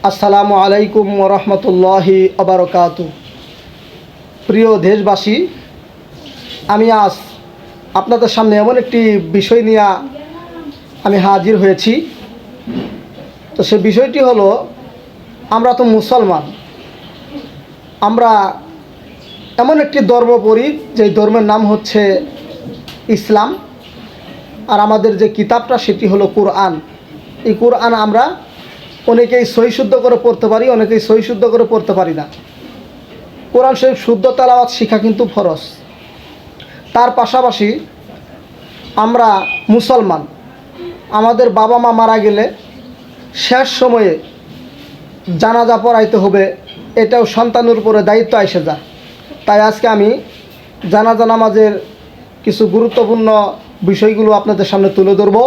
আসসালামু আলাইকুম ওয়া রাহমাতুল্লাহি ওয়া বারাকাতুহু। প্রিয় দেশবাসী, আমি আজ আপনাদের সামনে এমন একটি বিষয় নিয়ে আমি হাজির হয়েছি। তো সে বিষয়টি হলো, আমরা তো মুসলমান, আমরা এমন একটি ধর্ম পড়ি যে ধর্মের নাম হচ্ছে ইসলাম। আর আমাদের যে কিতাবটা সেটি হলো কোরআন। এই কোরআন আমরা অনেকেই সহি শুদ্ধ করে পড়তে পারি, অনেকেই সহি শুদ্ধ করে পড়তে পারি না। কোরআন শরীফ শুদ্ধ তেলাওয়াত শিখা কিন্তু ফরজ। তার পাশাপাশি আমরা মুসলমান, আমাদের বাবা মা মারা গেলে শেষ সময়ে জানাজা পড়াইতে হবে, এটাও সন্তানের উপরে দায়িত্ব এসে যায়। তাই আজকে আমি জানাজা নামাজের কিছু গুরুত্বপূর্ণ বিষয়গুলো আপনাদের সামনে তুলে ধরব।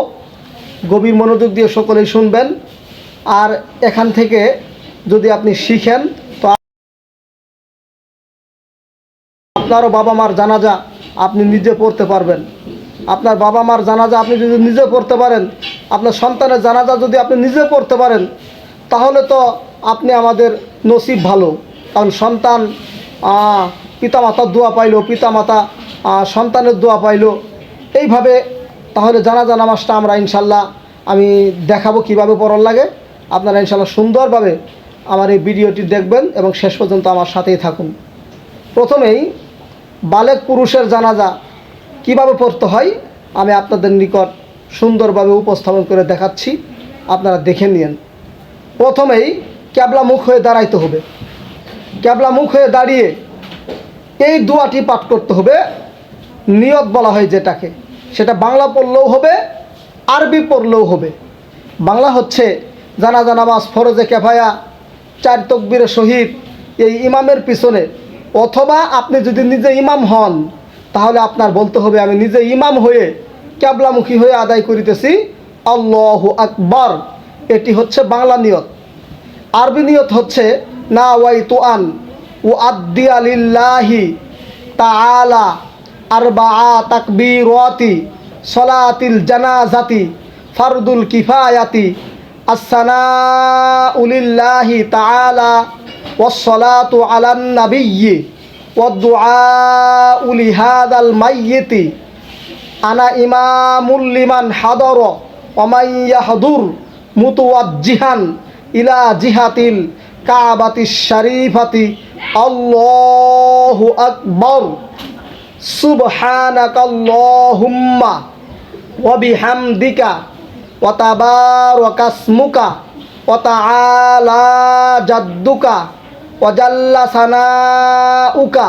গভীর মনোযোগ দিয়ে সকলেই শুনবেন। আর এখান থেকে যদি আপনি শিখেন তো আপনারও বাবা মার জানাজা আপনি নিজে পড়তে পারবেন। আপনার বাবা মার জানাজা আপনি যদি নিজে পড়তে পারেন, আপনার সন্তানের জানাজা যদি আপনি নিজে পড়তে পারেন, তাহলে তো আপনি আমাদের নসিব ভালো। কারণ সন্তান পিতামাতার দোয়া পাইল, পিতামাতা সন্তানের দোয়া পাইল। এইভাবে তাহলে জানাজা নামাজটা আমরা ইনশাল্লাহ আমি দেখাবো কিভাবে পড়ার লাগে। আপনারা ইনশাল্লাহ সুন্দরভাবে আমার এই ভিডিওটি দেখবেন এবং শেষ পর্যন্ত আমার সাথেই থাকুন। প্রথমেই বালেগ পুরুষের জানাজা কিভাবে পড়তে হয় আমি আপনাদের নিকট সুন্দরভাবে উপস্থাপন করে দেখাচ্ছি, আপনারা দেখে নিন। প্রথমেই ক্যাবলা মুখ হয়ে দাঁড়াইতে হবে। ক্যাবলা মুখ হয়ে দাঁড়িয়ে এই দোয়াটি পাঠ করতে হবে। নিয়ত বলা হয় যেটাকে, সেটা বাংলা পড়লেও হবে, আরবি পড়লেও হবে। বাংলা হচ্ছে জানাজা নামাজ ফরজে কেফায়া 4 তাকবীরের সহিত এই ইমামের পিছনে, অথবা আপনি যদি নিজে ইমাম হন তাহলে আপনার বলতে হবে আমি নিজে ইমাম হয়ে ক্যাবলামুখী হয়ে আদায় করিতেছি আল্লাহু আকবার। এটি হচ্ছে বাংলা নিয়ত। আরবি নিয়ত হচ্ছে নাওয়াইতু আন উআদ্দিয়া লিল্লাহি তাআলা আরবাআ তাকবীরাতি সলাতিল জানাজাতি ফারদুল কিফায়াতি আসসানাউ লিল্লাহি তাআলা ওয়াসসালাতু আলান নাবিয়্যি ওয়াদুআউ লিহাদাল মাইয়িতি আনা ইমামুল লিমান হাদর ওয়া মান ইয়াহদুর মুতাওয়াজ্জিহান ইলা জিহাতিল কাবাতিশ শরীফাতি আল্লাহু আকবার সুবহানাকাল্লাহুম্মা ওয়া বিহামদিকা ওয়া তাবারাকাসমুকা ওয়া তাআলা জাদ্দুকা ওয়া জাল্লা সানাউকা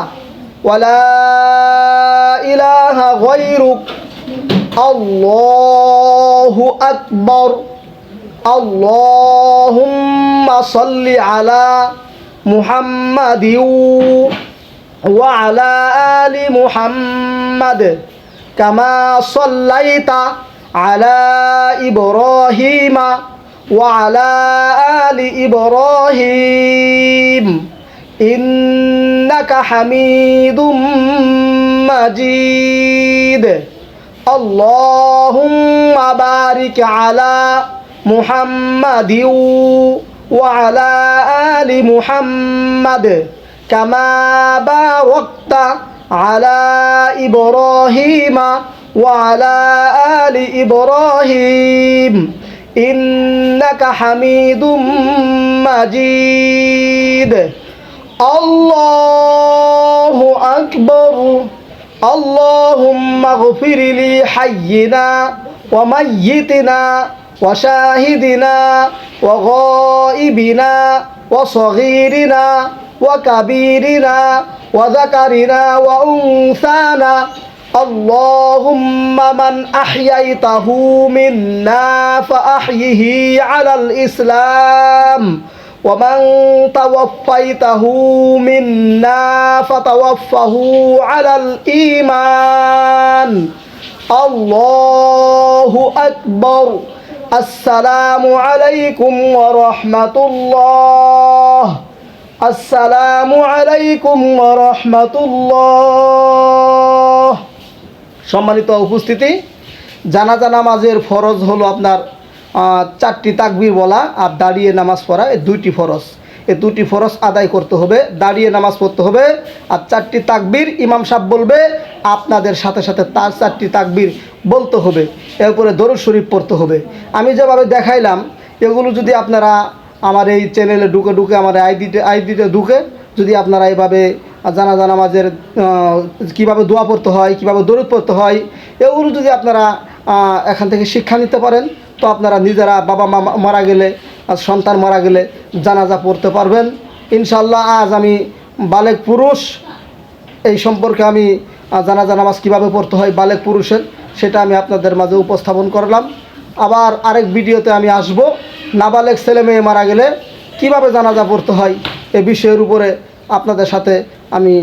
ওয়া লা ইলাহা গায়রুক আল্লাহু আকবার। আল্লাহুম্মা সাল্লি আলা মুহাম্মাদিন ওয়া আলা আলি মুহাম্মাদ কামা সাল্লাইতা আলা ইব্রাহিমা ওয়া আলা আলি ইব্রাহিম ইন্নাকা হামিদুম মাজিদ। আল্লাহুম্মা বারিক আলা মুহাম্মাদিন ওয়া আলা আলি মুহাম্মাদ কামা বারাকতা আলা ইব্রাহিমা ওয়া আলা আলি ইব্রাহিম ইন্নাকা হামিদুম মাজিদ। আল্লাহু আকবার। আল্লাহুম্মা গফির লি হাইয়িনা ওয়া মাইয়িতিনা ওয়া শাহিদিনা ওয়া গায়িবিনা ওয়া সগীরিনা ওয়া কাবীরিনা ওয়া যাকারিনা ওয়া উনসানা। আল্লাহুম্মা মান আহইয়াইতাহু মিন্না ফাআহইহি আলাল ইসলাম ওয়া মান তাওয়াফাইতাহু মিন্না ফাতাওয়াফাহু আলাল ঈমান। আল্লাহু আকবার। আসসালামু আলাইকুম ওয়া রাহমাতুল্লাহ। আসসালামু আলাইকুম ওয়া রাহমাতুল্লাহ। সম্মানিত উপস্থিতি, জানাজা নামাজের ফরজ হলো আপনার 4টি তাকবীর বলা আর দাঁড়িয়ে নামাজ পড়া, এই 2টি ফরজ। এই 2টি ফরজ আদায় করতে হবে, দাঁড়িয়ে নামাজ পড়তে হবে। আর 4টি তাকবীর ইমাম সাহেব বলবে, আপনাদের সাথে সাথে তার 4টি তাকবীর বলতে হবে। এরপরে দরুদ শরীফ পড়তে হবে। আমি যেভাবে দেখাইলাম এগুলো যদি আপনারা আমার এই চ্যানেলে ঢুকে আমার আইডিতে ঢুকে যদি আপনারা এইভাবে জানাজা নামাজের কীভাবে দোয়া পড়তে হয়, কীভাবে দরুদ পড়তে হয়, এগুলো যদি আপনারা এখান থেকে শিক্ষা নিতে পারেন, তো আপনারা নিজেরা বাবা মা মারা গেলে, সন্তান মারা গেলে জানাজা পড়তে পারবেন ইনশাল্লাহ। আজ আমি বালেগ পুরুষ এই সম্পর্কে আমি জানাজা নামাজ কীভাবে পড়তে হয় বালেগ পুরুষের, সেটা আমি আপনাদের মাঝে উপস্থাপন করলাম। আবার আরেক ভিডিওতে আমি আসব, নাবালেগ ছেলে মেয়ে মারা গেলে কীভাবে জানাজা পড়তে হয় এ বিষয়ের উপরে আপনাদের সাথে আমি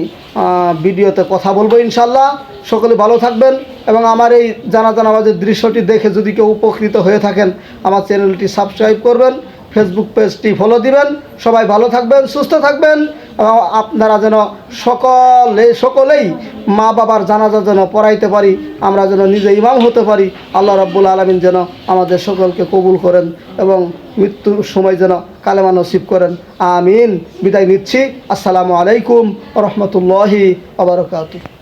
ভিডিওতে কথা বলবো ইনশাল্লাহ। সকলে ভালো থাকবেন এবং আমার এই জানাজা নামাজের দৃশ্যটি দেখে যদি কেউ উপকৃত হয়ে থাকেন, আমার চ্যানেলটি সাবস্ক্রাইব করবেন, ফেসবুক পেজটি ফলো দিবেন। সবাই ভালো থাকবেন, সুস্থ থাকবেন এবং আপনারা যেন সকলেই মা বাবার জানাজা যেন পড়াইতে পারি, আমরা যেন নিজে ইমাম হতে পারি। আল্লাহ রাব্বুল আলামিন যেন আমাদের সকলকে কবুল করেন এবং মৃত্যুর সময় যেন কালেমা নসিব করেন। আমিন। বিদায় নিচ্ছি। আসসালামু আলাইকুম ওয়া রাহমাতুল্লাহি ওয়া বারাকাতুহু।